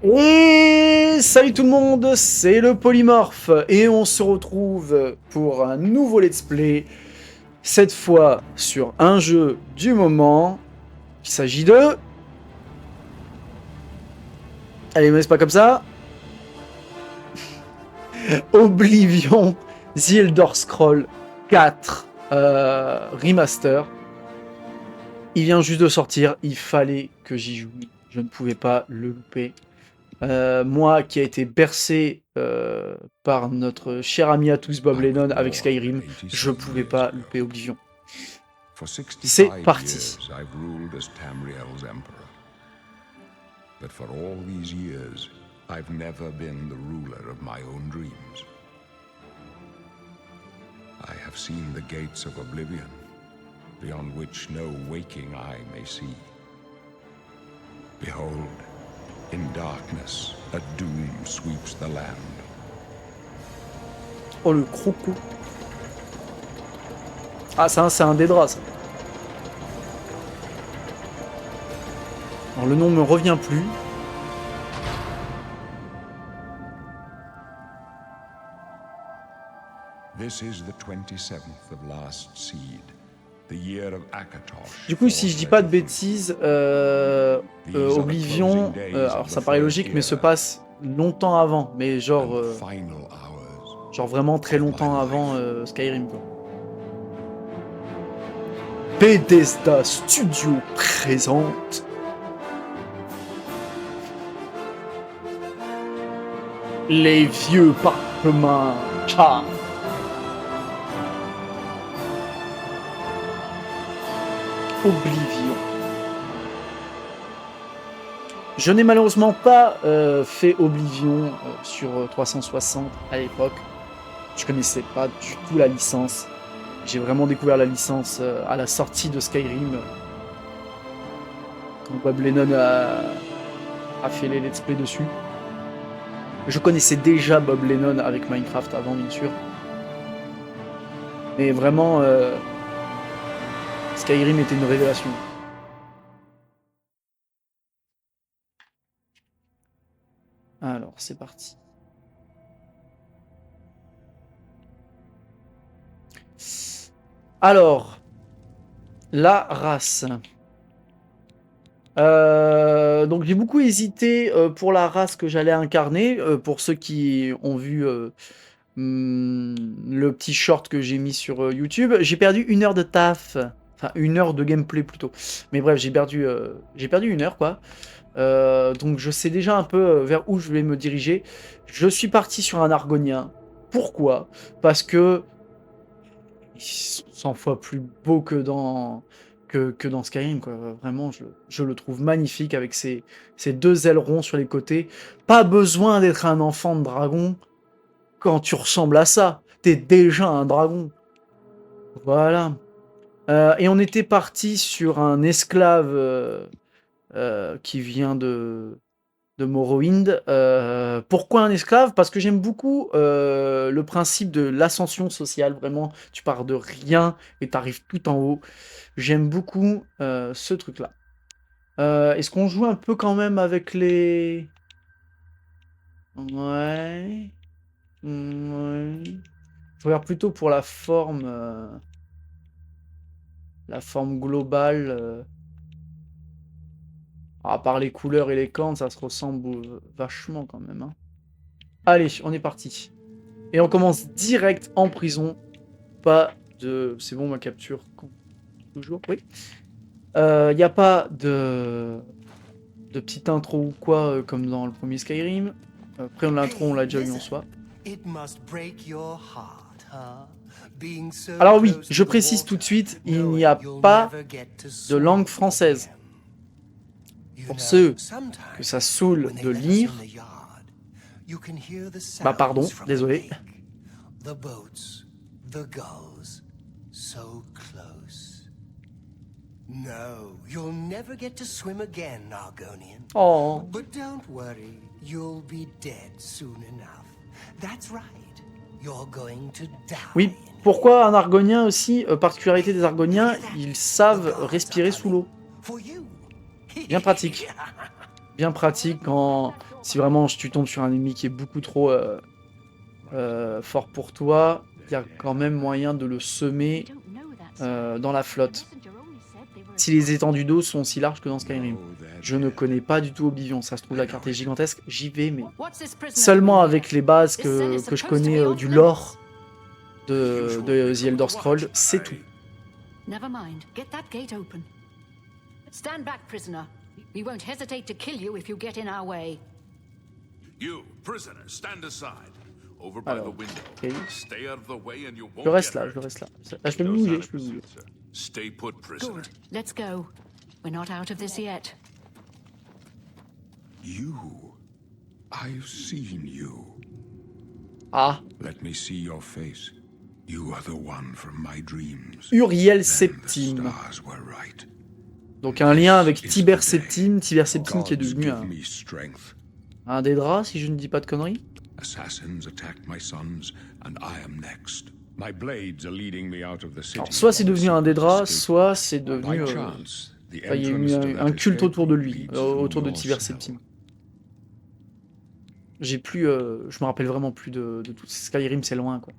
Et salut tout le monde, c'est le Polymorphe et on se retrouve pour un nouveau let's play, cette fois sur un jeu du moment. Il s'agit de... Allez, mais c'est pas comme ça. Oblivion The Elder Scrolls 4 Remaster. Il vient juste de sortir, il fallait que j'y joue, je ne pouvais pas le louper. Moi qui a été bercé par notre cher ami à tous Bob Lennon avec Skyrim, je pouvais pas louper Oblivion. C'est parti. But for all these years, I've never been the ruler of my own dreams. I have seen the gates of oblivion, beyond which no waking eye may see. Behold, in darkness, a doom sweeps the land. Oh, le croco. Ah, ça, c'est un Dédra, ça. Alors, le nom me revient plus. This is the 27th of last seed, the year of Akatosh. Du coup, si je dis pas de bêtises, Oblivion, alors ça paraît logique, mais se passe longtemps avant, mais genre vraiment très longtemps avant Skyrim, quoi. Bethesda Studio présente les vieux parchemins. Ciao. Oblivion. Je n'ai malheureusement pas fait Oblivion sur 360 à l'époque. Je connaissais pas du tout la licence. J'ai vraiment découvert la licence à la sortie de Skyrim. Quand Bob Lennon a fait les let's play dessus. Je connaissais déjà Bob Lennon avec Minecraft avant, bien sûr. Mais vraiment, Skyrim était une révélation. Alors, c'est parti. Alors, la race. Donc j'ai beaucoup hésité pour la race que j'allais incarner. Pour ceux qui ont vu le petit short que j'ai mis sur YouTube, j'ai perdu 1 heure de taf. Enfin, 1 heure de gameplay plutôt. Mais bref, j'ai perdu 1 heure, quoi. Donc je sais déjà un peu vers où je vais me diriger. Je suis parti sur un Argonien. Pourquoi? Parce que ils sont 100 fois plus beau que dans Skyrim, quoi. Vraiment, je le trouve magnifique avec ses 2 ailerons sur les côtés. Pas besoin d'être un enfant de dragon quand tu ressembles à ça. T'es déjà un dragon. Voilà. Et on était parti sur un esclave qui vient de Morrowind. Pourquoi un esclave? Parce que j'aime beaucoup le principe de l'ascension sociale. Vraiment, tu pars de rien et t'arrives tout en haut. J'aime beaucoup ce truc-là. Est-ce qu'on joue un peu quand même avec les... Ouais. Ouais. Je regarde plutôt pour la forme globale. À part les couleurs et les cornes, ça se ressemble vachement quand même, hein. Allez, on est parti. Et on commence direct en prison. Pas de... C'est bon, ma capture. Toujours, oui. Il n'y a pas de petite intro ou quoi, comme dans le premier Skyrim. Après, l'intro, on l'a déjà eu en soi. Alors oui, je précise tout de suite, il n'y a pas de langue française. Pour ceux que ça saoule de lire, bah pardon, désolé. No, you'll never get to swim again, Argonian. Oh. But don't worry, you'll be dead soon enough. That's right. You're going to die. Oui, pourquoi un Argonien aussi, particularité des Argoniens, ils savent respirer sous l'eau. Bien pratique. bien pratique quand... Si vraiment tu tombes sur un ennemi qui est beaucoup trop fort pour toi, il y a quand même moyen de le semer dans la flotte. Si les étendues d'eau sont aussi larges que dans Skyrim. Je ne connais pas du tout Oblivion, ça se trouve la carte est gigantesque, j'y vais, mais seulement avec les bases que je connais du lore de The Elder Scrolls, c'est tout. Never mind. Get that gate open. Stand back, prisoner. We won't hesitate to kill you if you get in our way. You, prisoner, stand aside. Over by the Alors, window. ok. Stay out of the way and you won't Je reste get là, hurt. je reste là. Là, je peux me bouger, je peux me bouger. Stay put, prisoner. Good. Let's go. We're not out of this yet. You. I've seen you. Ah, Let me see your face. You are the one from my dreams. Uriel Then the Septime. stars were right. Donc un lien avec Tiber Septime qui est devenu Gods give me strength. un Daedra, si je ne dis pas de conneries. Assassins attacked my sons, and I am next. My blades are leading me out of the city. Alors, soit c'est devenu un Daedra, Escape. soit c'est devenu... By chance, the enfin, il y a entrance eu to un that culte escape autour de lui, leads through autour de your Tiber cell. Septime. J'ai plus... je me rappelle vraiment plus de tout. Skyrim, c'est loin, quoi.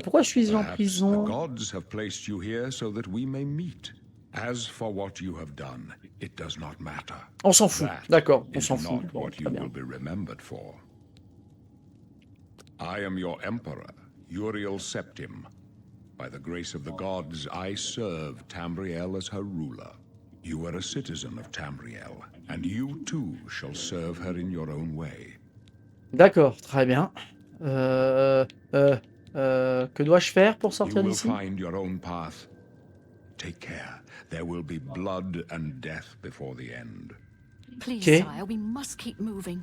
Pourquoi je suis en Perhaps prison? the gods have placed you here so that we may meet. As for what you have done, it does not matter. On s'en fout. That D'accord, on is s'en fout. not Bon, what très you bien. will be remembered for. I am your emperor, Uriel Septim. By the grace of the gods, I serve Tamriel as her ruler. You are a citizen of Tamriel, and you too shall serve her in your own way. D'accord, très bien. Que dois-je faire pour You sortir will d'ici? find your own path. Take care. There will be blood and death before the end. Please, Okay. sire, we must keep moving.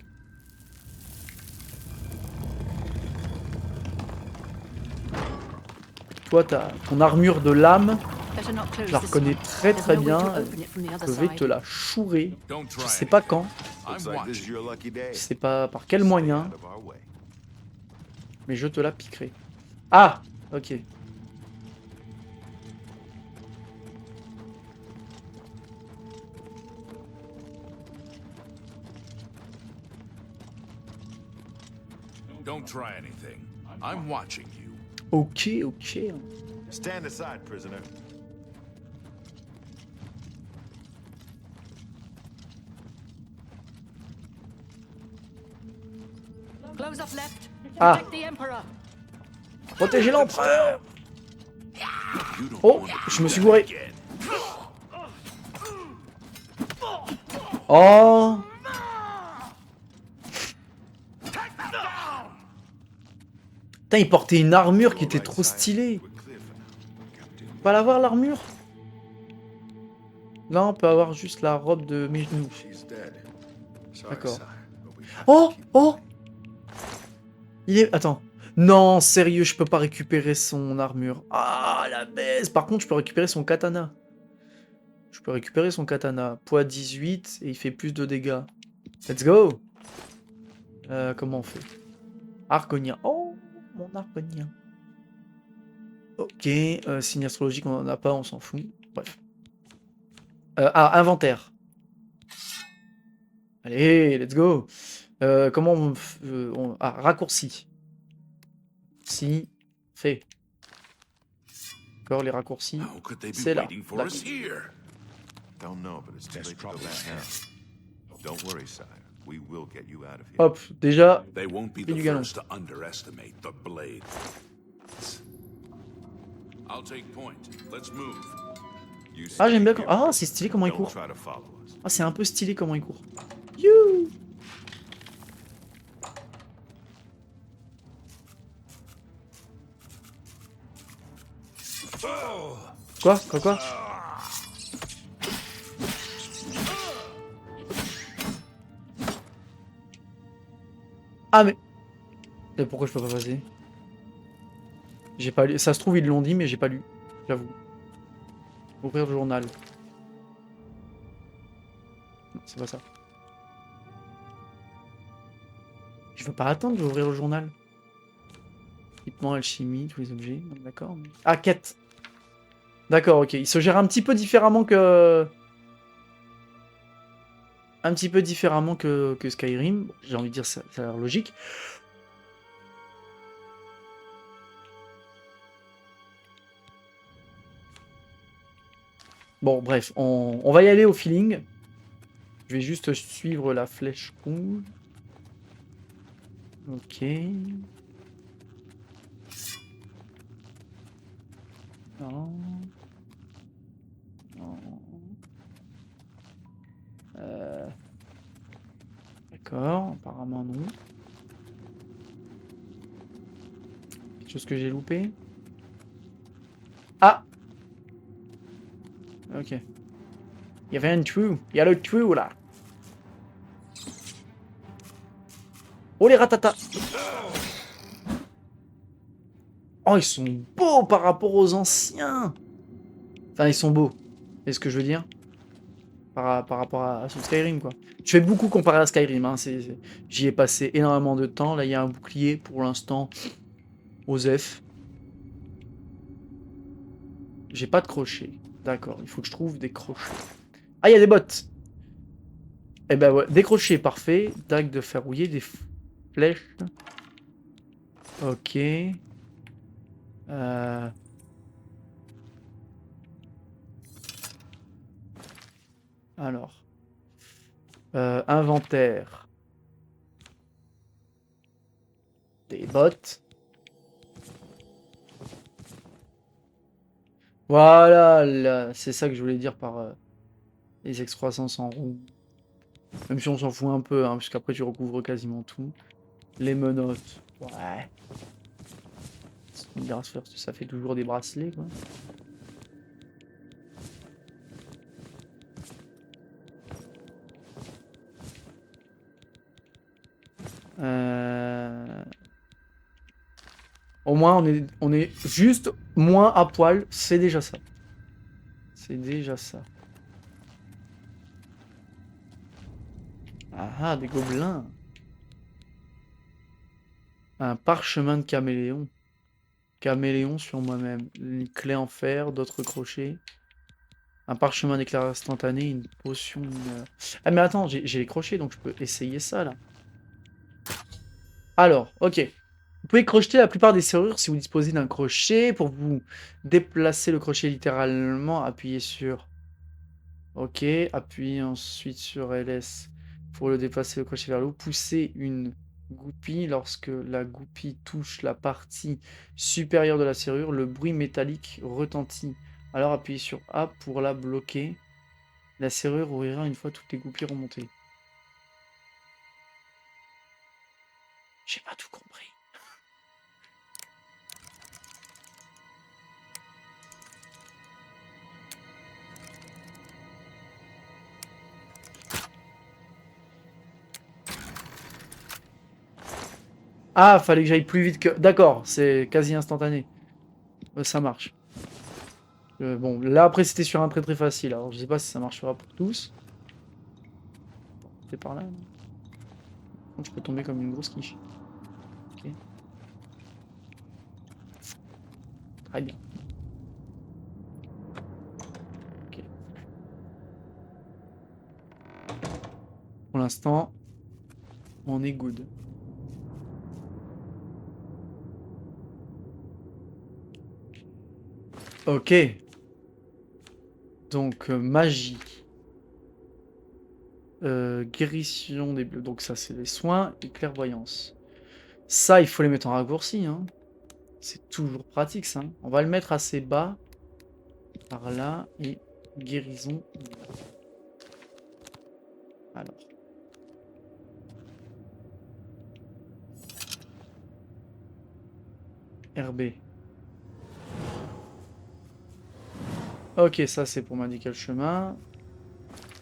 Toi, t'as ton armure de lame, Better not close je la this reconnais one. très There's très no way bien. to open it from the other Je vais side. te la chourer. Don't Je try sais pas anything. quand, I'm Looks like this is watching. your lucky day. je sais pas par quel moyen, Out of our way. mais je te la piquerai. Ah, ok. Don't try anything. I'm watching you. Ok, ok. Stand aside, prisoner. Close up left. Ah. Protect the emperor. Protégez l'empereur. You don't Oh, want to je do me suis that gouré. again. Oh. Putain, il portait une armure qui était trop stylée. We're clear for now. Captain, On peut l'avoir l'armure? Là, on peut avoir juste la robe de mes genoux. She's dead. Sorry, D'accord. sire, but we have Oh, to keep oh. Il est... Attends. Non, sérieux, je peux pas récupérer son armure. Ah, la baisse. Par contre, je peux récupérer son katana. Je peux récupérer son katana. Poids 18 et il fait plus de dégâts. Let's go. Comment on fait? Argonien. Oh, mon argonien. Ok, signe astrologique, on en a pas, on s'en fout. Bref. Inventaire. Allez, let's go. Comment raccourci. Si, fait. Encore les raccourcis. How could they be C'est là. waiting for Là. us here? Don't know, but it's too There's late to go trouble back ahead. now. Don't worry, sire. We will get you out of here. Hop, déjà. They won't be Et the du galon. first to underestimate the blade. I'll take point. Let's move. You Ah, j'aime bien. stay Ah, here. c'est stylé comment il Don't court. try to follow us. Ah, c'est un peu stylé comment il court. You. Quoi? Ah, mais pourquoi je peux pas passer? J'ai pas lu. Ça se trouve, ils l'ont dit, mais j'ai pas lu. J'avoue. Ouvrir le journal. Non, c'est pas ça. Je veux pas attendre d'ouvrir le journal. Équipement, alchimie, tous les objets. D'accord. Ah, quête. D'accord, ok. Il se gère un petit peu différemment que... un petit peu différemment que Skyrim. J'ai envie de dire, ça a l'air logique. Bon, bref, on va y aller au feeling. Je vais juste suivre la flèche rouge. Ok. Non. Non. D'accord, apparemment non. Quelque chose que j'ai loupé. Ah! Ok. Il y avait un trou. Il y a le trou là. Oh les ratatas! Oh, ils sont beaux par rapport aux anciens! Enfin, ils sont beaux. C'est ce que je veux dire. Par rapport à ce Skyrim, quoi. Je fais beaucoup comparer à Skyrim. Hein. J'y ai passé énormément de temps. Là, il y a un bouclier pour l'instant. Osef. J'ai pas de crochet. D'accord, il faut que je trouve des crochets. Ah, il y a des bottes! Eh ben ouais, des crochets, parfait. Dague de fer rouillé, des flèches. Ok. Alors. Inventaire. Des bottes. Voilà, là, c'est ça que je voulais dire par les excroissances en rond. Même si on s'en fout un peu, hein, puisqu'après tu recouvres quasiment tout. Les menottes. Ouais. Ça fait toujours des bracelets, quoi. Au moins, on est juste moins à poil. C'est déjà ça. C'est déjà ça. Ah, des gobelins. Un parchemin de caméléon. Caméléon sur moi-même. Une clé en fer, d'autres crochets. Un parchemin d'éclair instantané, une potion. Ah, mais attends, j'ai les crochets, donc je peux essayer ça, là. Alors, ok. Vous pouvez crocheter la plupart des serrures si vous disposez d'un crochet. Pour vous déplacer le crochet littéralement, appuyez sur... Ok, appuyez ensuite sur LS pour le déplacer le crochet vers le haut. Poussez une goupille. Lorsque la goupille touche la partie supérieure de la serrure, le bruit métallique retentit. Alors appuyez sur A pour la bloquer. La serrure ouvrira une fois toutes les goupilles remontées. J'ai pas tout compris. Ah, fallait que j'aille plus vite que... D'accord, c'est quasi instantané. Ça marche. Bon, là après c'était sur un très très facile, alors je sais pas si ça marchera pour tous. C'est par là. Non, je peux tomber comme une grosse quiche. Ok. Très bien. Ok. Pour l'instant, on est good. Ok. Donc, magie. Guérison des bleus. Donc ça, c'est les soins et clairvoyance. Ça, il faut les mettre en raccourci. Hein. C'est toujours pratique, ça. On va le mettre assez bas. Par là. Et guérison. Alors. RB. Ok, ça c'est pour m'indiquer le chemin.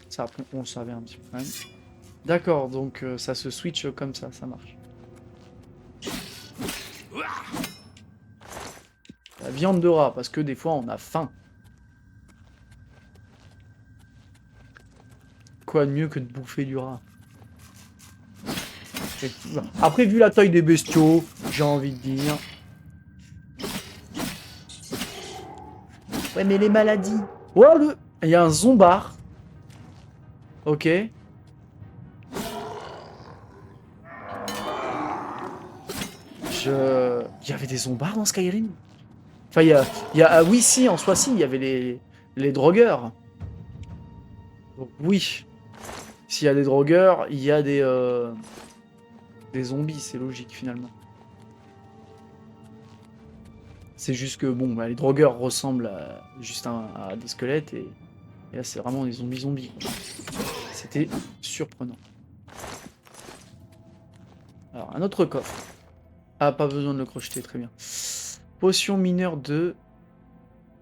Ça, on le savait un petit peu quand même. D'accord, donc ça se switch comme ça marche. La viande de rat, parce que des fois on a faim. Quoi de mieux que de bouffer du rat? Après, vu la taille des bestiaux, j'ai envie de dire... Ouais, mais les maladies... Oh, il y a un zombard. Ok. Il y avait des zombards dans Skyrim? Enfin, ah oui, si, en soi, si, il y avait les drogueurs. Donc oui, s'il y a des drogueurs, il y a des zombies, c'est logique finalement. C'est juste que, bon, bah, les drogueurs ressemblent juste à des squelettes et là, c'est vraiment des zombies. C'était surprenant. Alors, un autre coffre. Ah, pas besoin de le crocheter, très bien. Potion mineure de...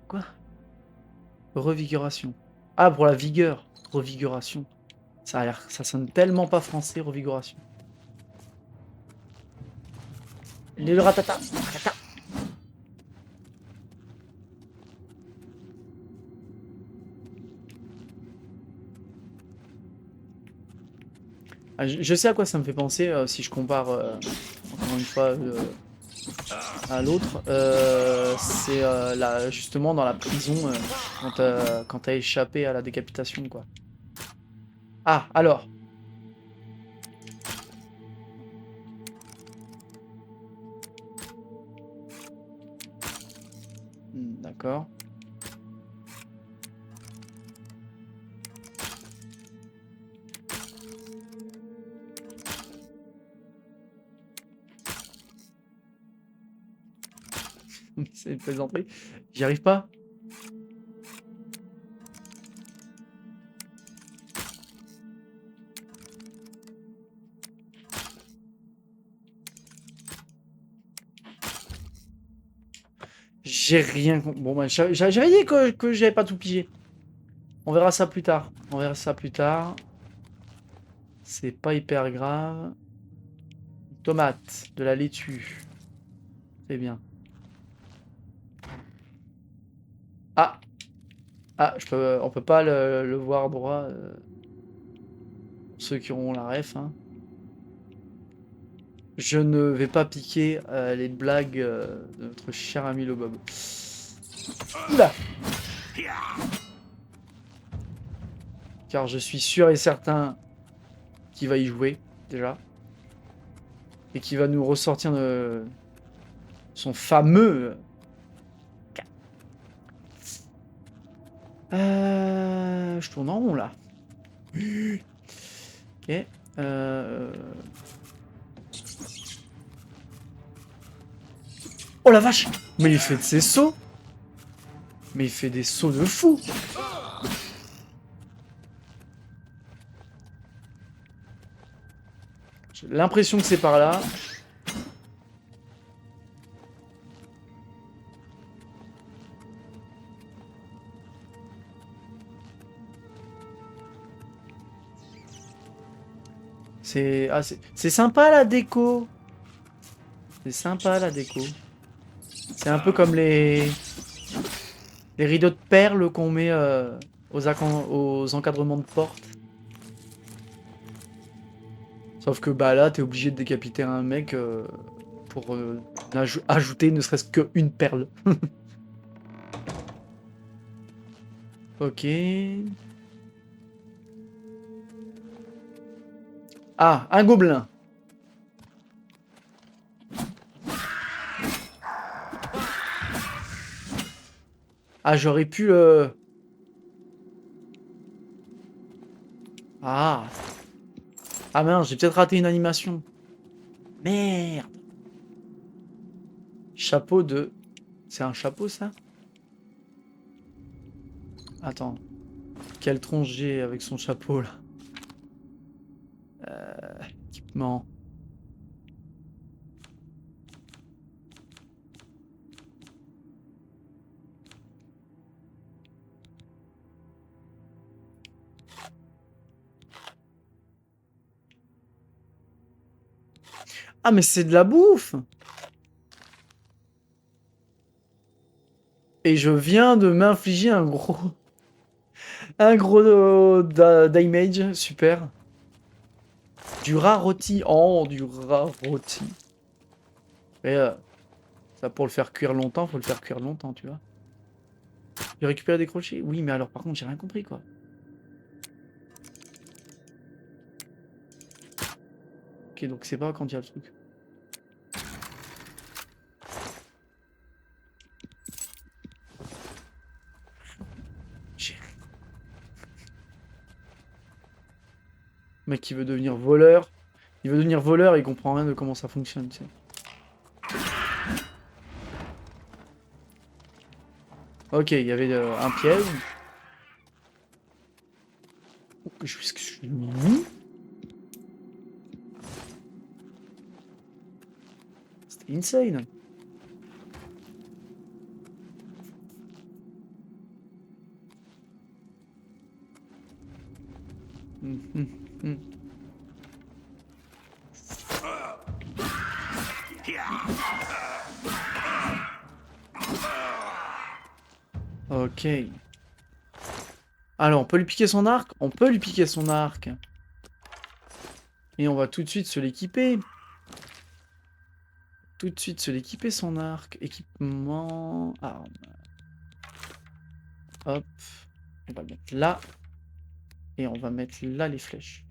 Quoi? Revigoration. Ah, pour la vigueur. Revigoration. Ça sonne tellement pas français, revigoration. Le ratata. Ratata. Ah, je sais à quoi ça me fait penser si je compare encore une fois à l'autre. C'est justement dans la prison quand t'as échappé à la décapitation, quoi. Ah, alors. D'accord. C'est une plaisanterie. J'y arrive pas. J'ai rien compris. Bon, bah, j'avais dit que j'avais pas tout pigé. On verra ça plus tard. On verra ça plus tard. C'est pas hyper grave. Tomate, de la laitue. C'est bien. Ah! Ah, on peut pas le voir droit. Pour ceux qui auront la ref, hein. Je ne vais pas piquer les blagues de notre cher ami le Bob. Oula! Car je suis sûr et certain qu'il va y jouer, déjà. Et qu'il va nous ressortir son fameux... Je tourne en rond, là. Ok. Oh la vache! Mais il fait de ses sauts! Mais il fait des sauts de fou! J'ai l'impression que c'est par là. C'est sympa la déco. C'est sympa la déco. C'est un peu comme les rideaux de perles qu'on met aux encadrements de porte. Sauf que bah là, t'es obligé de décapiter un mec pour ajouter ne serait-ce qu'une perle. Ok. Ah, un gobelin. Ah, j'aurais pu le... Ah. Ah mince, j'ai peut-être raté une animation. Merde. Chapeau de... C'est un chapeau, ça? Attends. Quelle tronche j'ai avec son chapeau, là? Équipement. Ah, mais c'est de la bouffe! Et je viens de m'infliger un gros... Un gros damage, super. Du rat rôti. Oh, du rat rôti. Mais ça, pour le faire cuire longtemps, faut le faire cuire longtemps, tu vois. J'ai récupéré des crochets? Oui, mais alors par contre, j'ai rien compris, quoi. Ok, donc c'est pas quand il y a le truc. mec qui veut devenir voleur. Il veut devenir voleur et il comprend rien de comment ça fonctionne, tu sais. Ok, il y avait un piège. Je suis mis. C'était insane. Ok. Alors, on peut lui piquer son arc? On peut lui piquer son arc. Et on va tout de suite se l'équiper. Tout de suite se l'équiper son arc. Équipement... Arme. Hop. On va le mettre là. Et on va mettre là les flèches.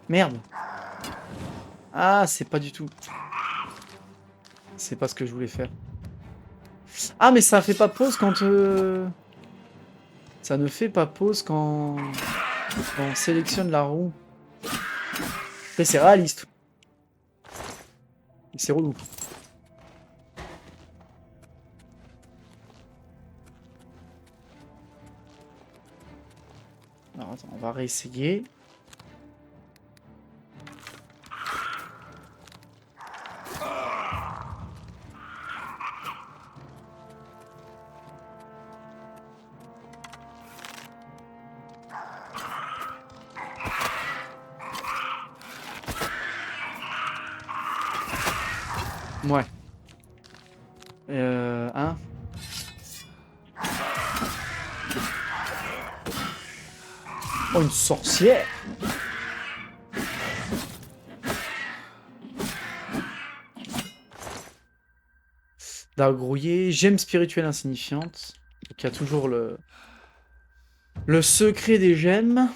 Merde. Ah, c'est pas du tout. C'est pas ce que je voulais faire. Ah, mais ça fait pas pause quand... Ça ne fait pas pause quand on sélectionne la roue. Après, c'est réaliste. C'est relou. Alors, attends, on va réessayer. Ouais. Hein? Oh, une sorcière! Dague grouillé, gemme spirituelle insignifiante. Donc il y a toujours le secret des gemmes.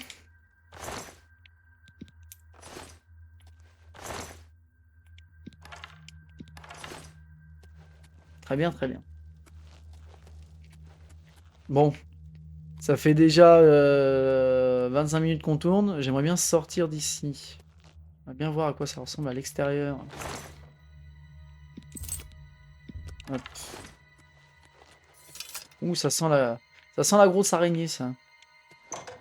Très bien, très bien. Bon. Ça fait déjà 25 minutes qu'on tourne. J'aimerais bien sortir d'ici. J'aimerais bien voir à quoi ça ressemble à l'extérieur. Hop. Ouh, ça sent la grosse araignée, ça.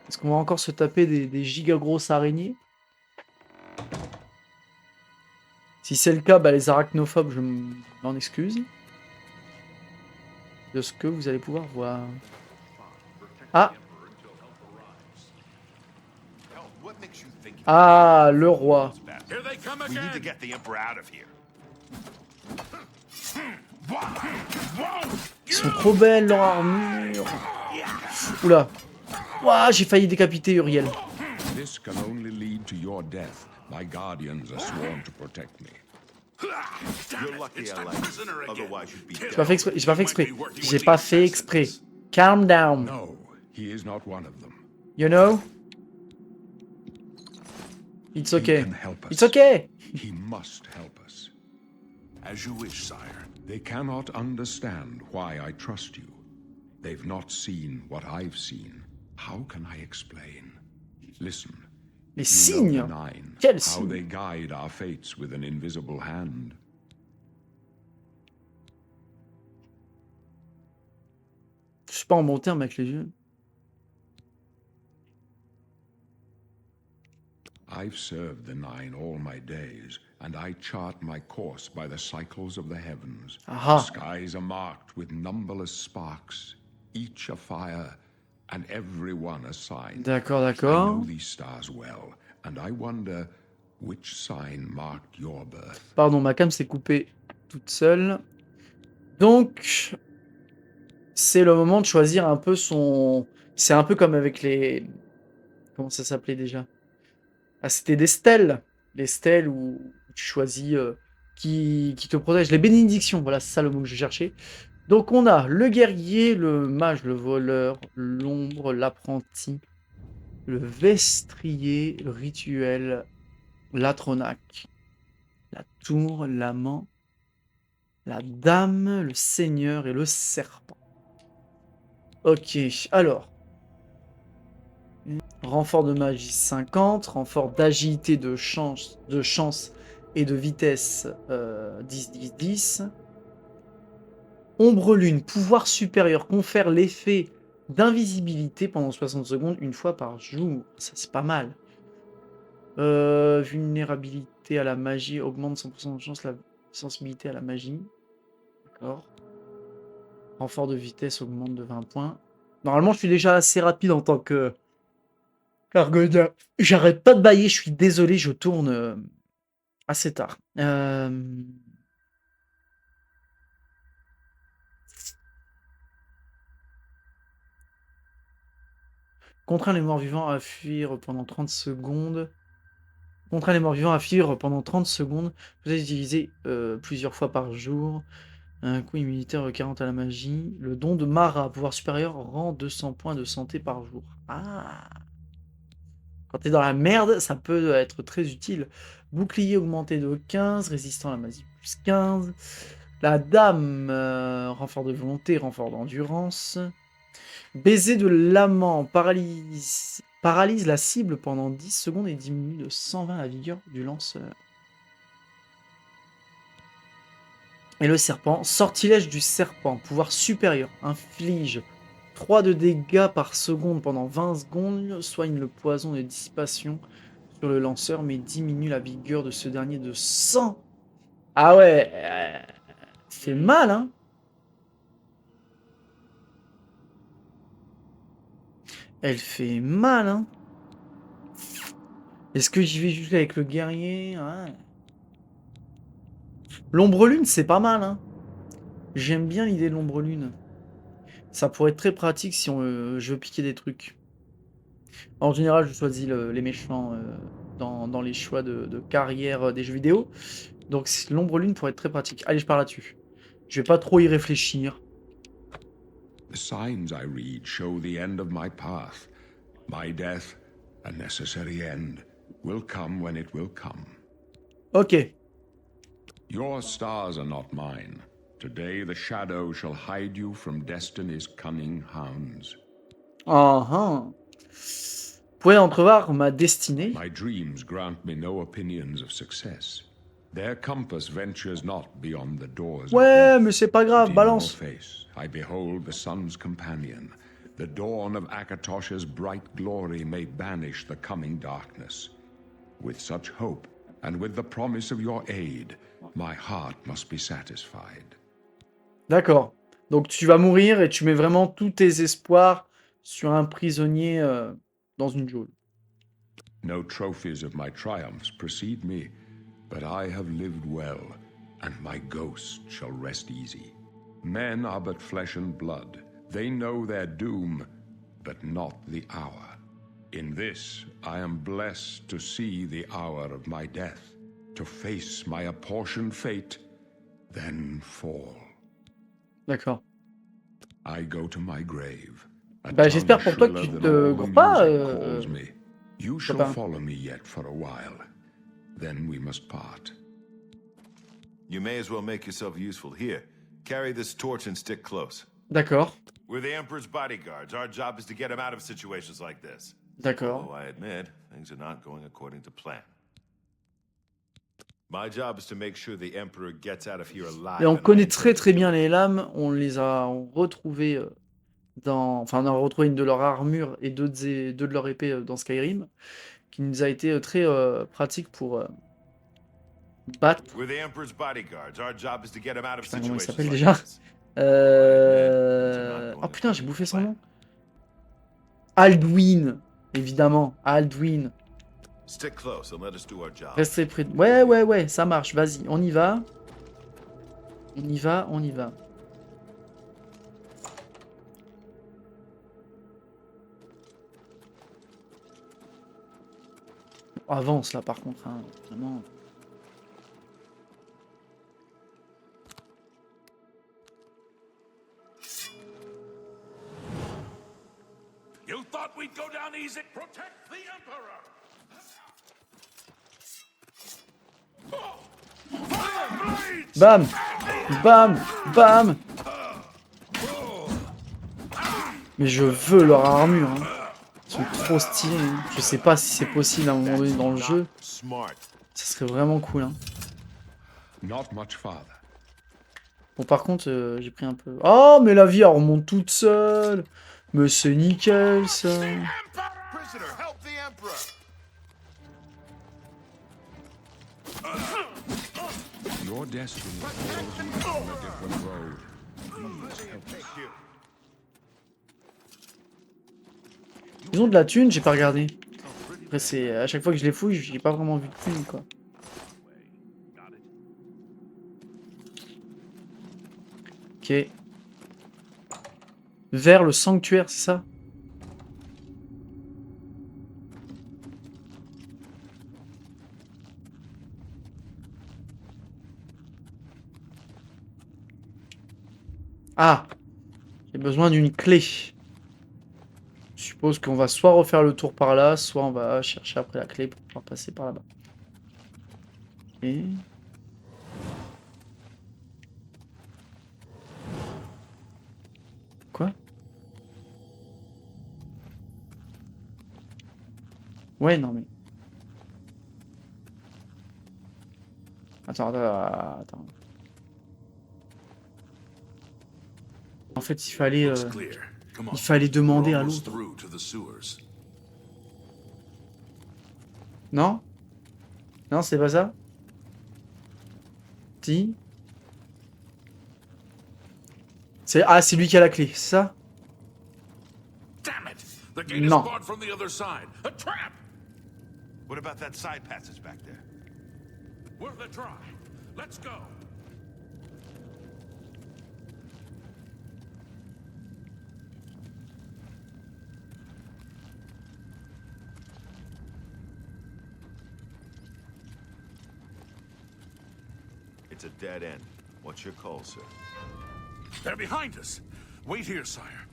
Est-ce qu'on va encore se taper des giga grosses araignées? Si c'est le cas, bah, les arachnophobes, je m'en excuse. De ce que vous allez pouvoir voir. Ah! Ah, le roi. Here they come We need to again. get the Emperor out of here. Ils sont trop belles, leur armure. Oula. Ouah, j'ai failli décapiter Uriel. This can only lead to your death. My guardians are sworn to protect me. You're lucky I like you. Otherwise you'd be J'ai dead. pas fait exprès. J'ai pas fait exprès. J'ai pas fait exprès. Calm down. No, he is not one of them. You know? It's He okay. can help us. It's okay. He must help us. As you wish, sire. They cannot understand why I trust you. They've not seen what I've seen. How can I explain? Listen. Les You know signes. the Nine, Quels how signes? they guide our fates with an invisible hand. Je suis pas en bon terme avec les yeux. I've served the Nine all my days, and I chart my course by the cycles of the heavens. Aha. The skies are marked with numberless sparks, each a fire, and every one a sign. D'accord, I d'accord. know these stars well, and I wonder which sign marked your birth. Pardon, ma cam s'est coupée toute seule. Donc, c'est le moment de choisir un peu son... C'est un peu comme avec les... Comment ça s'appelait déjà? Ah, c'était des stèles. Les stèles où tu choisis qui te protège. Les bénédictions, voilà, c'est ça le mot que je cherchais. Donc on a le guerrier, le mage, le voleur, l'ombre, l'apprenti. le Vestrier, le Rituel, l'Atronac, la Tour, l'Amant, la Dame, le Seigneur et le Serpent. Ok, alors. Renfort de magie 50, renfort d'agilité, de chance et de vitesse 10-10-10. Ombre lune, pouvoir supérieur, confère l'effet d'invisibilité pendant 60 secondes une fois par jour. Ça c'est pas mal. Vulnérabilité à la magie, augmente 100% de chance la sensibilité à la magie. D'accord. Renfort de vitesse augmente de 20 points. Normalement je suis déjà assez rapide en tant que Argonien. J'arrête pas de bailler, je suis désolé, je tourne assez tard. Contraint les morts vivants à fuir pendant 30 secondes. Contraint les morts vivants à fuir pendant 30 secondes. Vous êtes utilisé plusieurs fois par jour. Un coup immunitaire 40 à la magie. Le don de Mara, pouvoir supérieur, rend 200 points de santé par jour. Ah! Quand t'es dans la merde, ça peut être très utile. Bouclier augmenté de 15, résistant à la magie plus 15. La dame, renfort de volonté, renfort d'endurance. Baiser de l'amant, paralyse la cible pendant 10 secondes et diminue de 120 la vigueur du lanceur. Et le serpent, sortilège du serpent, pouvoir supérieur, inflige 3 de dégâts par seconde pendant 20 secondes, soigne le poison de dissipation sur le lanceur, mais diminue la vigueur de ce dernier de 100. Ah ouais, c'est mal, hein. Elle fait mal, hein. Est-ce que j'y vais juste avec le guerrier? Ouais. L'ombre lune, c'est pas mal, hein. J'aime bien l'idée de l'ombre lune. Ça pourrait être très pratique si je veux piquer des trucs. En général, je choisis les méchants dans les choix de carrière des jeux vidéo. Donc l'ombre lune pourrait être très pratique. Allez, je pars là-dessus. Je vais pas trop y réfléchir. The signs I read show the end of my path. My death, a necessary end, will come when it will come. Ok. Your stars are not mine. Today the shadow shall hide you from destiny's cunning hounds. Vous pouvez entrevoir ma destinée. My dreams grant me no opinions of success. Their compass ventures not beyond the doors Ouais, of death. mais c'est pas grave, In balance. your face, I behold the sun's companion. The dawn of Akatosh's bright glory may banish the coming darkness. With such hope, and with the promise of your aid, my heart must be satisfied. D'accord. Donc tu vas mourir et tu mets vraiment tous tes espoirs sur un prisonnier dans une geôle. No trophies of my triumphs precede me, but I have lived well, and my ghost shall rest easy. Men are but flesh and blood. They know their doom, but not the hour. In this, I am blessed to see the hour of my death, to face my apportioned fate, then fall. D'accord. I go to my grave. A Bah, j'espère pour toi que tongue tu shriller te than gourres all pas, music calls me. You shall copain. follow me yet for a while. Then we must part. You may as well make yourself useful. Here, carry this torch and stick close. D'accord. We're the Emperor's bodyguards. Our job is to get him out of situations like this. D'accord. Although I admit, things are not going according to plan. My job is to make sure the Emperor gets out of here alive. Et on and I connaît intend très to très do bien it. les lames. On les a retrouvées on a retrouvé une de leur armure et deux de leur épée dans Skyrim, qui nous a été très pratique pour battre. We're the Emperor's bodyguards. Our job is to get him out of Putain, comment il situations s'appelle like déjà? this. Although I admit, things are not Oh going putain, j'ai according bouffé to son plan. nom. Alduin, évidemment, Alduin. Stick close and let us do our job. Restez près de... Ouais, ça marche, vas-y, on y va. On y va, on y va. Avance là par contre, hein, vraiment. You thought we'd go down blazing. Protect the Emperor. Bam! Bam! Bam! Mais je veux leur armure. Hein. Ils sont trop stylés. Hein. Je sais pas si c'est possible à un moment donné dans le jeu. Smart. Ça serait vraiment cool. Hein. Not much farther. Bon, par contre, j'ai pris un peu... Oh, mais la vie, elle remonte toute seule. Mais c'est nickel, ça. Prisoner, help the Emperor! Your destiny calls you on a different road. Ils ont de la thune, j'ai pas regardé. Après, c'est à chaque fois que je les fouille, j'ai pas vraiment vu de thune, quoi. Ok. Vers le sanctuaire, c'est ça? Ah! J'ai besoin d'une clé. Je suppose qu'on va soit refaire le tour par là, soit on va chercher après la clé pour pouvoir passer par là-bas. Et... Quoi? Ouais, non mais... Attends. En fait, il fallait demander à l'autre. Non? Non, c'est pas ça? Si? C'est lui qui a la clé, c'est ça? Non. What about that side passage back there? Worth a try. Let's go. It's a dead end. What's your call, sir? They're behind us. Wait here, sire.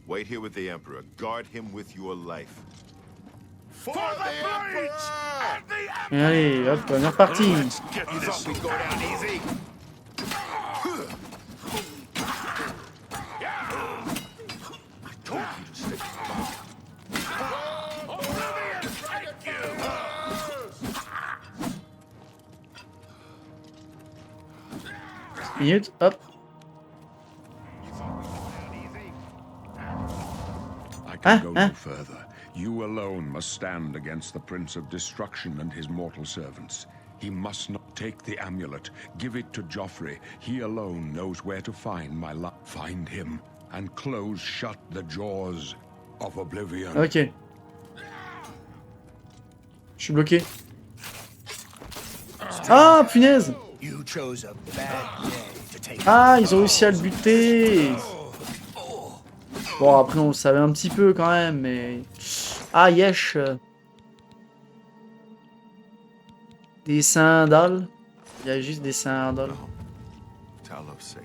Wait here with the Emperor. Guard him with your life. For the breach and the Allez, hop, on est reparti. get You thought we'd go down easy? I told you to stick Minute, hop. I can go no further. You alone must stand against the Prince of Destruction and his mortal servants. He must not take the amulet. Give it to Joffrey. He alone knows where to find my love. Find him and close shut the jaws of oblivion. Ok. Je suis bloqué. Ah, punaise! You chose a bad day to take. Ah, ils ont réussi à le buter. Bon, après, on le savait un petit peu quand même, mais... Ah, yesh. Des sandales. Il y a juste des sandales. Tell of sailors.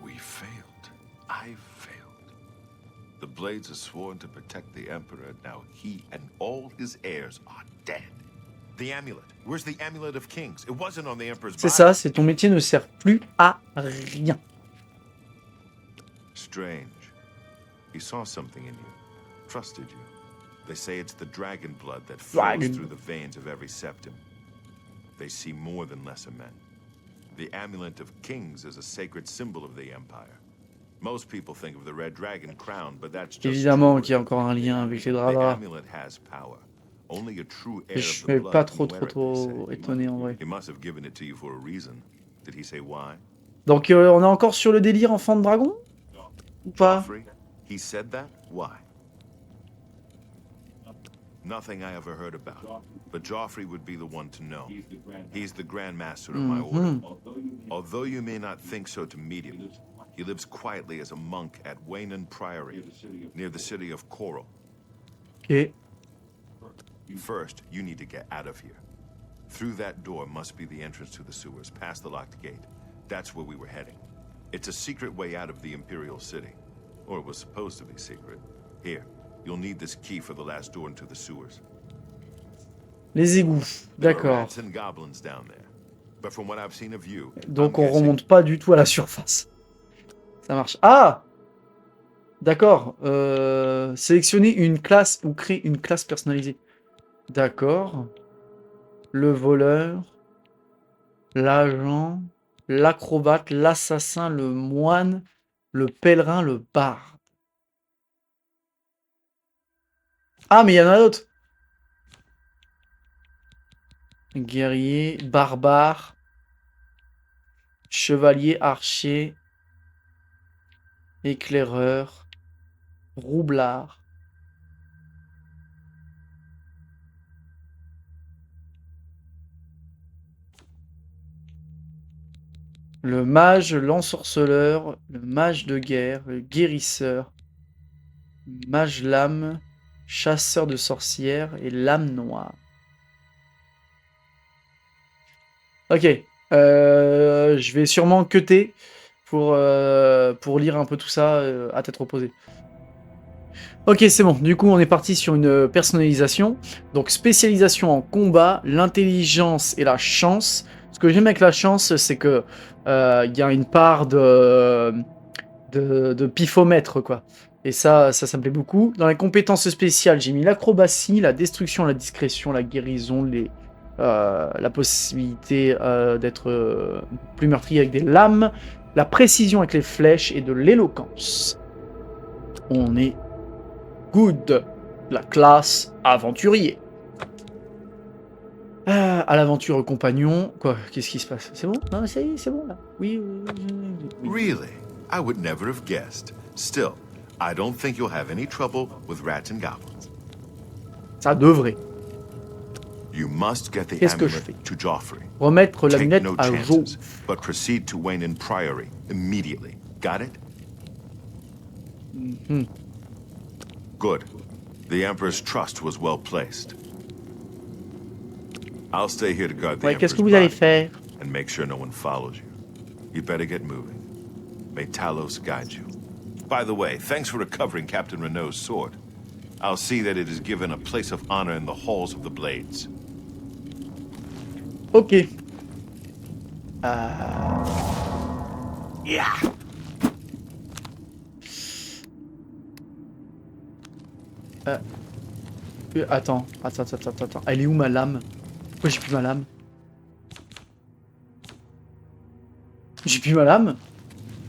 We failed. I failed. The Blades are sworn to protect the Emperor. Now he and all his heirs are dead. The amulet. Where's the amulet of kings? It wasn't on the Emperor's C'est body. ça, c'est ton métier ne sert plus à rien. Strange. He saw something in you. Trusted you. They say it's the dragon blood that flows Dragon. through the veins of every septim. They see more than lesser men. The amulet of kings is a sacred symbol of the Empire. Most people think of the red dragon crown, but that's just Évidemment qu'il y a encore un lien avec les the dragas. amulet has power. Only a true heir Et of je the suis blood pas can trop wear it, they say. étonné en vrai. He must have given it to you for a reason. Did he say why? Donc on est encore sur le délire enfant de dragon? Ou pas? Joffrey? He said that? Why? Nothing I ever heard about. But Joffrey would be the one to know. He's the Grand Master of my order. Although you may not think so to meet him, he lives quietly as a monk at Waynon Priory, near the city of Coral. Ok. First, you need to get out of here. Through that door must be the entrance to the sewers, past the locked gate. That's where we were heading. It's a secret way out of the Imperial City. Or it was supposed to be secret. Here, you'll need this key for the last door into the sewers. Les égouts, There are d'accord. rats and goblins down there. But from what I've seen of you, Donc I'm on guessing remonte pas du tout à la surface. Ça marche. Ah! D'accord. Sélectionner une classe ou créer une classe personnalisée. D'accord. Le voleur, l'agent, l'acrobate, l'assassin, le moine, le pèlerin, le barde. Ah, mais il y en a d'autres. Guerrier, barbare, chevalier, archer, éclaireur, roublard. Le mage, l'ensorceleur, le mage de guerre, le guérisseur, mage lame, chasseur de sorcières et lame noire. Ok, je vais sûrement cutter pour lire un peu tout ça à tête reposée. Ok, c'est bon. Du coup, on est parti sur une personnalisation. Donc, spécialisation en combat, l'intelligence et la chance. Ce que j'aime avec la chance, c'est que y a une part de pifomètre, quoi. Et ça me plaît beaucoup. Dans les compétences spéciales, j'ai mis l'acrobatie, la destruction, la discrétion, la guérison, la possibilité d'être plus meurtrier avec des lames, la précision avec les flèches et de l'éloquence. On est good. La classe aventurier. À l'aventure compagnon. Quoi? Qu'est-ce qui se passe? C'est bon? Non, ça y est, c'est bon là. Oui. Really? I would never have guessed. Still, I don't think you'll have any trouble with rats and goblins. Ça devrait. You must get the Qu'est-ce que je amulet fais? to Joffrey. Remettre la Take lunette no à jour. chances, but proceed to Wayne Priory immediately. Got it? Good. The Emperor's trust was well placed. I'll stay here to guard the Ouais, qu'est-ce Emperor's que vous allez body faire? and make sure no one follows you. You better get moving. May Talos guide you. By the way, thanks for recovering Captain Renault's sword. I'll see that it is given a place of honor in the halls of the Blades. Ok. Yeah. Attends. Elle est où ma lame? Pourquoi j'ai plus ma lame? J'ai plus ma lame?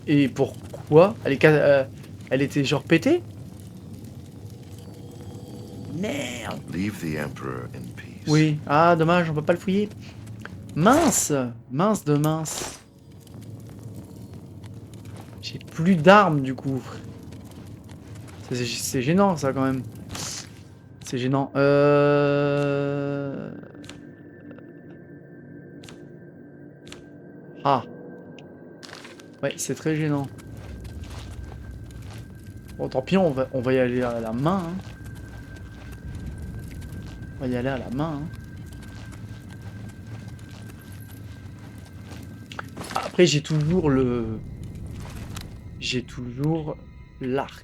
Et pourquoi? Elle était genre pétée? Merde. Leave the Emperor in peace. Oui. Ah, dommage, on peut pas le fouiller. Mince. Mince de mince. J'ai plus d'armes du coup. C'est gênant ça quand même. C'est gênant. Ah. Ouais, c'est très gênant. Bon, tant pis, on va y aller à la main. Hein. On va y aller à la main. Hein. Après, j'ai toujours l'arc.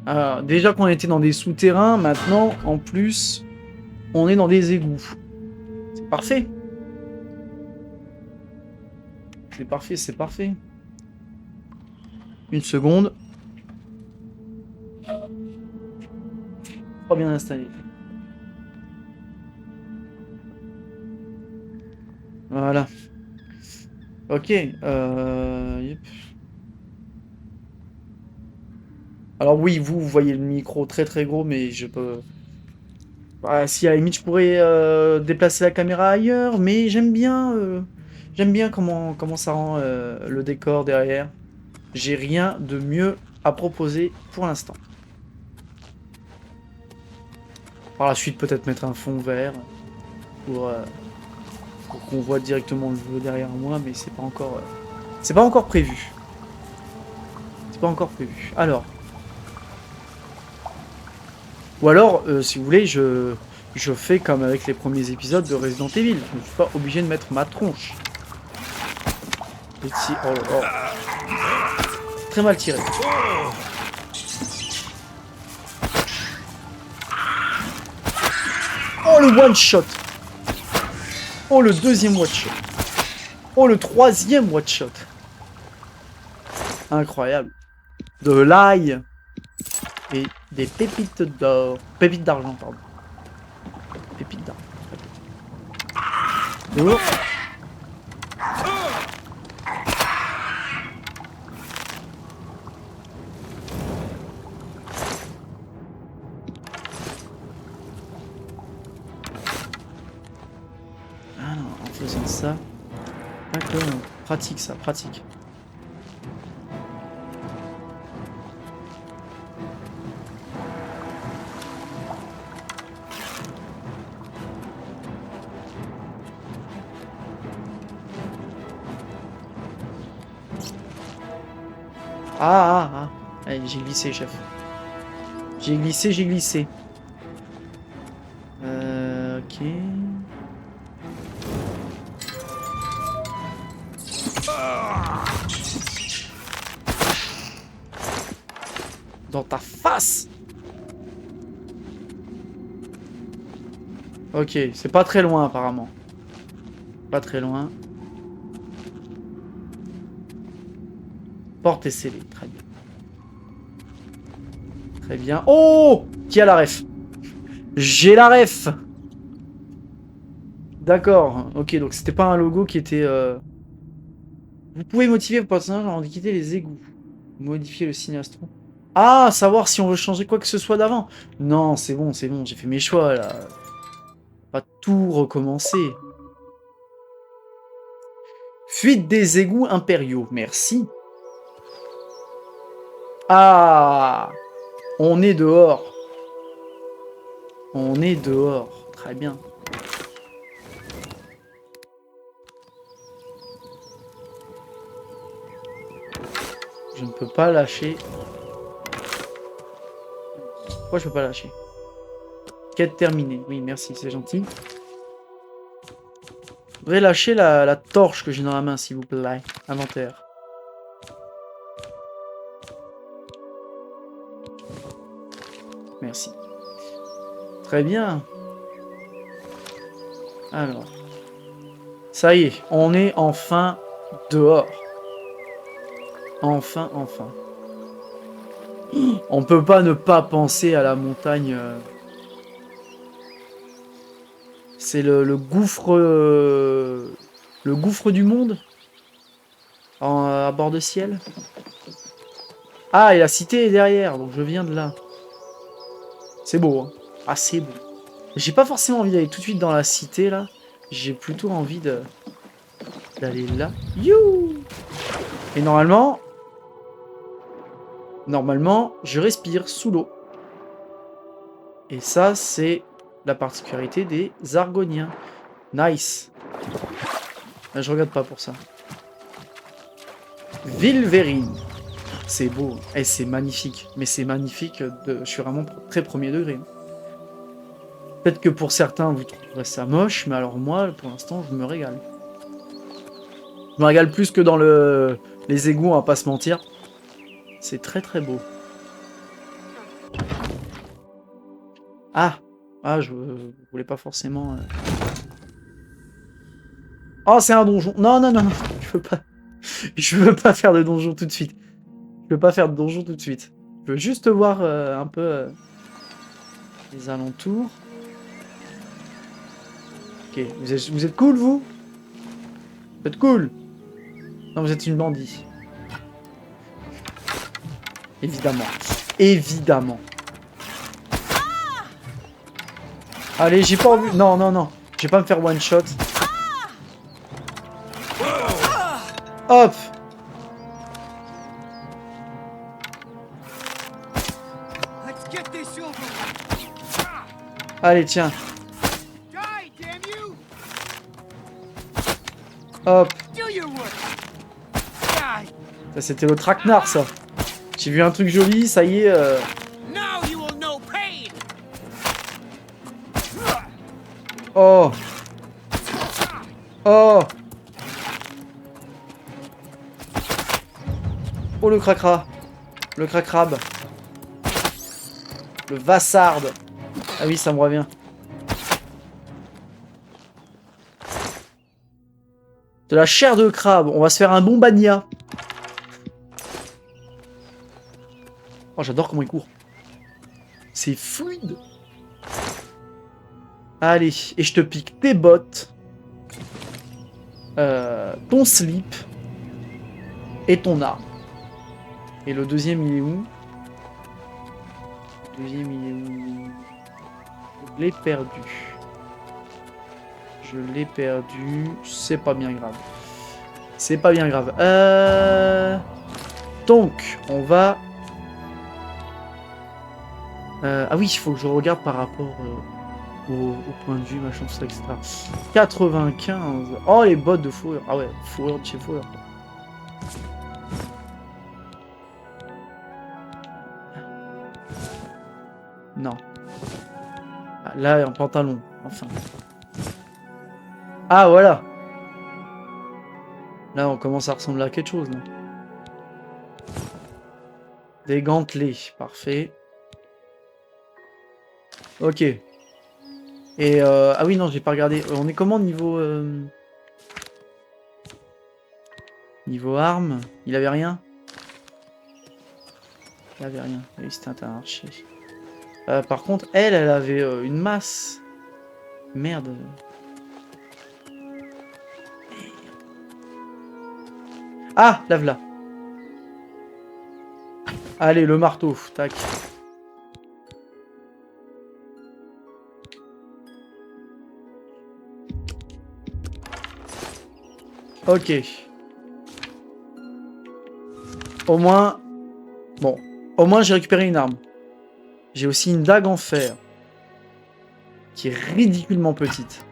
Alors, déjà qu'on était dans des souterrains, maintenant, en plus, on est dans des égouts. C'est parfait. C'est parfait. Une seconde. Pas bien installé. Voilà. Ok. Yep. Alors oui, vous voyez le micro très très gros, mais je peux... Ah, si à la limite je pourrais déplacer la caméra ailleurs, mais j'aime bien comment ça rend le décor derrière. J'ai rien de mieux à proposer pour l'instant. Par la suite, peut-être mettre un fond vert pour pour qu'on voit directement le jeu derrière moi, mais c'est pas encore prévu. C'est pas encore prévu. Alors. Ou alors, si vous voulez, je fais comme avec les premiers épisodes de Resident Evil. Je ne suis pas obligé de mettre ma tronche. Petit... Oh là là. Très mal tiré. Oh le one shot. Oh le deuxième one shot. Oh le troisième one shot. Incroyable. De l'ail. Et des pépites d'or. Pépites d'argent, pardon. Pépites d'argent. Oh. Ah non, en faisant ça. D'accord. Pratique ça, pratique. Ah. Allez, j'ai glissé, chef. J'ai glissé. Ok. Dans ta face. Ok, c'est pas très loin apparemment. Pas très loin. Porte est scellée, très bien. Très bien. Oh! Qui a la ref? J'ai la ref! D'accord, ok, donc c'était pas un logo qui était... Vous pouvez motiver vos personnages avant de quitter les égouts. Modifier le signe astro. Ah, savoir si on veut changer quoi que ce soit d'avant. Non, c'est bon, j'ai fait mes choix là. Pas tout recommencer. Fuite des égouts impériaux, merci. Ah! On est dehors. On est dehors. Très bien. Je ne peux pas lâcher. Pourquoi je peux pas lâcher? Quête terminée. Oui, merci, c'est gentil. Je voudrais lâcher la torche que j'ai dans la main, s'il vous plaît. Inventaire. Merci. Très bien. Alors. Ça y est, on est enfin dehors. Enfin. On peut pas ne pas penser à la montagne. C'est le gouffre... le gouffre du monde à bord de ciel. Ah, et la cité est derrière, donc je viens de là. C'est beau, hein. Ah, c'est beau. J'ai pas forcément envie d'aller tout de suite dans la cité, là. J'ai plutôt envie d'aller là. You. Et normalement, je respire sous l'eau. Et ça, c'est la particularité des Argoniens. Nice. Là, je regarde pas pour ça. Vilverine. C'est beau. Et c'est magnifique. Mais c'est magnifique. Je suis vraiment très premier degré. Peut-être que pour certains, vous trouverez ça moche. Mais alors moi, pour l'instant, je me régale. Je me régale plus que dans les égouts, on va pas se mentir. C'est très très beau. Ah, je voulais pas forcément... Oh, c'est un donjon. Non. Je veux pas faire de donjon tout de suite. Je veux juste voir un peu les alentours. Ok, vous êtes cool, vous? Vous êtes cool? Non, vous êtes une bandit. Évidemment. Allez, j'ai pas envie... Non. Je vais pas me faire one shot. Hop. Allez, tiens. Hop. Do your work. Die. Ça, c'était le traquenard, ça. J'ai vu un truc joli, ça y est. Now you will know pain. Oh. Oh. Oh, le cracra. Le cracrabe. Le vassarde. Ah oui, ça me revient. De la chair de crabe. On va se faire un bon bagna. Oh, j'adore comment il court. C'est fluide. Allez, et je te pique tes bottes. Ton slip. Et ton arme. Et le deuxième, il est où? Le deuxième, il est où? Je l'ai perdu. Je l'ai perdu. C'est pas bien grave. C'est pas bien grave. Donc, on va... ah oui, il faut que je regarde par rapport au point de vue, machin, tout ça, etc. 95. Oh, les bottes de fourrure. Ah ouais, fourrure de chez fourrure. Non. Ah, là, un pantalon. Enfin. Ah, voilà. Là, on commence à ressembler à quelque chose, là. Des gantelets. Parfait. Ok. Et ah oui, non, j'ai pas regardé. On est comment niveau niveau armes? Il avait rien? Il avait rien. Oui, c'était un archer. Par contre, elle avait une masse. Merde. Ah, lave-la. Allez, le marteau. Tac. Ok. Au moins... Bon. Au moins, j'ai récupéré une arme. J'ai aussi une dague en fer. Qui est ridiculement petite.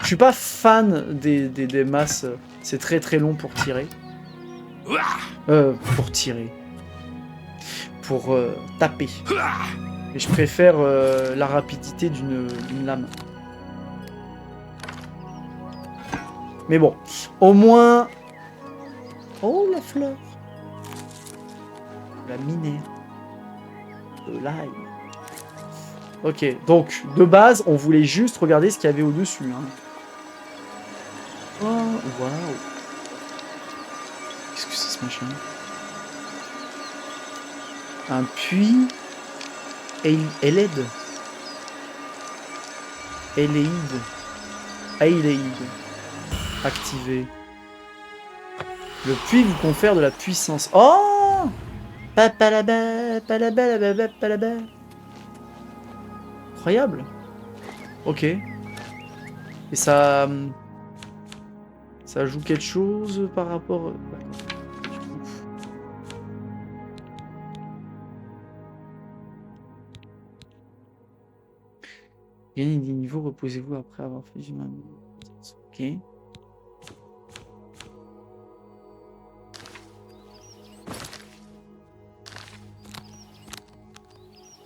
Je suis pas fan des masses. C'est très très long pour tirer. Pour tirer. Pour taper. Et je préfère la rapidité d'une lame. Mais bon, au moins... Oh, la fleur. La minée. De l'ail. Ok, donc, de base, on voulait juste regarder ce qu'il y avait au-dessus. Hein. Oh, waouh. Qu'est-ce que c'est ce machin? Un puits... Eled. Eleid. Eileid. Activé. Le puits vous confère de la puissance. Oh! Papalaba, palaba, palaba. Incroyable. Ok. Et ça... Ça joue quelque chose par rapport... Gagnez des niveaux, reposez-vous après avoir fait du mal. Ok.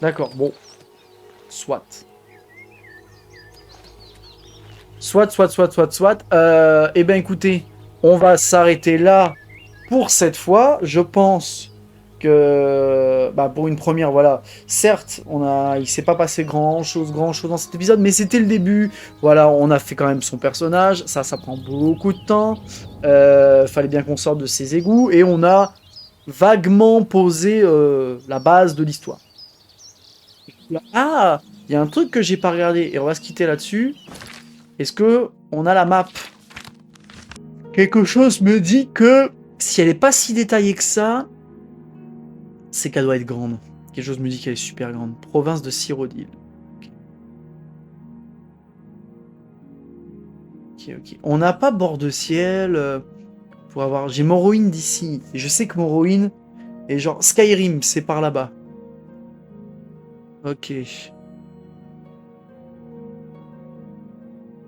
D'accord, bon. Soit. Soit. Eh ben écoutez, on va s'arrêter là pour cette fois. Je pense que pour une première, voilà. Certes, il s'est pas passé grand chose dans cet épisode, mais c'était le début. Voilà, on a fait quand même son personnage. Ça prend beaucoup de temps. Fallait bien qu'on sorte de ses égouts. Et on a vaguement posé la base de l'histoire. Ah, il y a un truc que j'ai pas regardé et on va se quitter là-dessus. Est-ce que on a la map? Quelque chose me dit que si elle est pas si détaillée que ça, c'est qu'elle doit être grande. Quelque chose me dit qu'elle est super grande. Province de Cyrodiil. Ok. On n'a pas bord de ciel pour avoir. J'ai Morrowind d'ici. Et je sais que Morrowind est genre Skyrim, c'est par là-bas. Ok.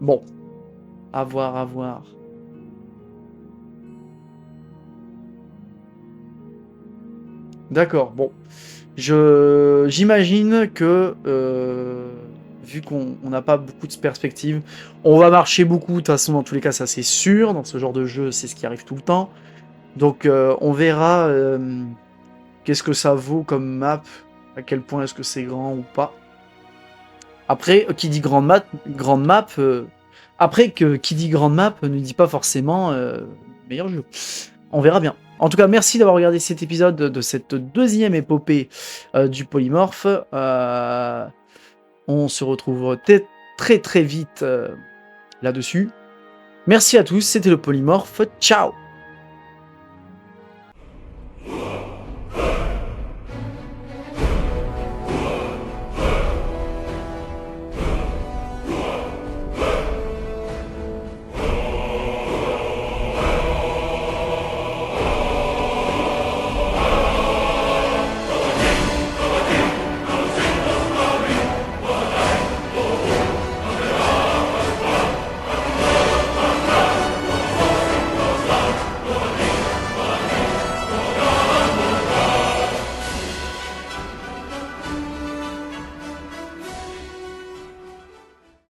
Bon. À voir, à voir. D'accord, bon. J'imagine que, vu qu'on n'a pas beaucoup de perspectives, on va marcher beaucoup. De toute façon, dans tous les cas, ça c'est sûr. Dans ce genre de jeu, c'est ce qui arrive tout le temps. Donc, on verra qu'est-ce que ça vaut comme map, à quel point est-ce que c'est grand ou pas. Après, qui dit grande map, qui dit grande map ne dit pas forcément meilleur jeu. On verra bien. En tout cas, merci d'avoir regardé cet épisode de cette deuxième épopée du polymorphe. On se retrouve très très vite là-dessus. Merci à tous, c'était le polymorphe. Ciao!